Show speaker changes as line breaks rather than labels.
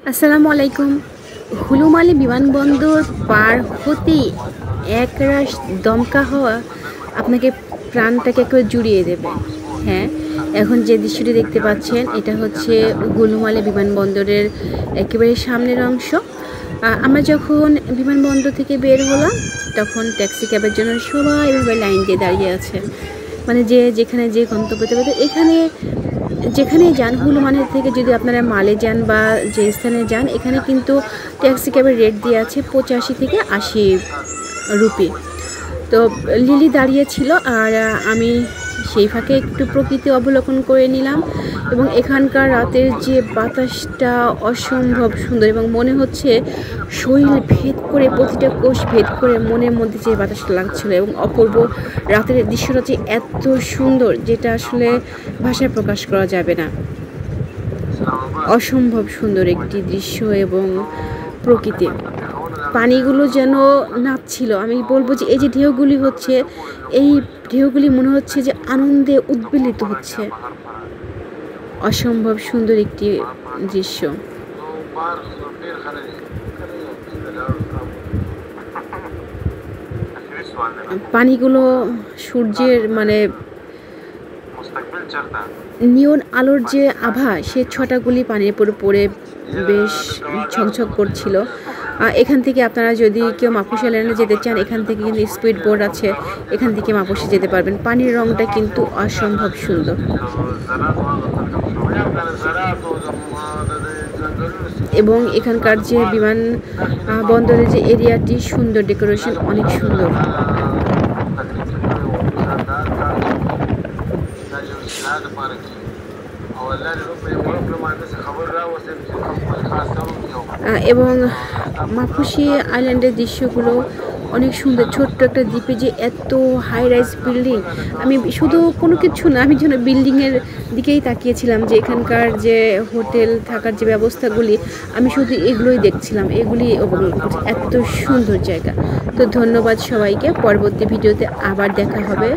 আসসালামু আলাইকুম। হুলুমালি বিমানবন্দর পার হতেই একরাশ দমকা হওয়া আপনাকে প্রাণটাকে একেবারে জুড়িয়ে দেবে। হ্যাঁ, এখন যে দৃশ্যটি দেখতে পাচ্ছেন এটা হচ্ছে হুলুমালি বিমানবন্দরের একেবারে সামনের অংশ। আমরা যখন বিমানবন্দর থেকে বের হলাম তখন ট্যাক্সি ক্যাবের জন্য সবাই এভাবে লাইন দিয়ে দাঁড়িয়ে আছে, মানে যে যেখানে যে গন্তব্যতে পেতে এখানে যেখানে যান হুলুমানের থেকে যদি আপনারা মালে যান বা যে স্থানে যান এখানে কিন্তু ট্যাক্সি ক্যাবের রেট দিয়ে আছে 85 থেকে 80 রুপি। তো লিলি দাঁড়িয়ে ছিল আর আমি সেই ফাঁকে একটু প্রকৃতি অবলোকন করে নিলাম এবং এখানকার রাতের যে বাতাসটা অসম্ভব সুন্দর এবং মনে হচ্ছে শরীর ভেদ করে প্রতিটা কোষ ভেদ করে মনের মধ্যে যে বাতাসটা লাগছিল এবং অপূর্ব রাতের দৃশ্যটা যে এত সুন্দর যেটা আসলে ভাষায় প্রকাশ করা যাবে না। অসম্ভব সুন্দর একটি দৃশ্য এবং প্রকৃতি, পানিগুলো যেন নাচছিল। আমি বলবো যে এই যে ঢেউগুলি হচ্ছে, এই ঢেউগুলি মনে হচ্ছে যে আনন্দে উদ্বেলিত হচ্ছে। অসম্ভব সুন্দর একটি দৃশ্য। পানিগুলো সূর্যের মানে নিয়ন আলোর যে আভা সে ছটাগুলি পানির উপর পড়ে বেশ ঝকঝক করছিল। এখান থেকে আপনারা যদি কেউ মাপুসি আইল্যান্ডে যেতে চান এখান থেকে কিন্তু স্পিড বোট আছে, এখান থেকে মাপুসি যেতে পারবেন। পানির রংটা কিন্তু অসম্ভব সুন্দর এবং এখানকার যে বিমান বন্দরের যে এরিয়াটি সুন্দর, ডেকোরেশন অনেক সুন্দর। এবং মাপুসি আইল্যান্ডের দৃশ্যগুলো অনেক সুন্দর। ছোট্ট একটা দ্বীপে যে এত হাই রাইজ বিল্ডিং, আমি শুধু কোনো কিছু না, আমি যেন বিল্ডিংয়ের দিকেই তাকিয়েছিলাম যে এখানকার যে হোটেল থাকার যে ব্যবস্থাগুলি আমি শুধু এগুলোই দেখছিলাম, এগুলি এত সুন্দর জায়গা। তো ধন্যবাদ সবাইকে, পরবর্তী ভিডিওতে আবার দেখা হবে।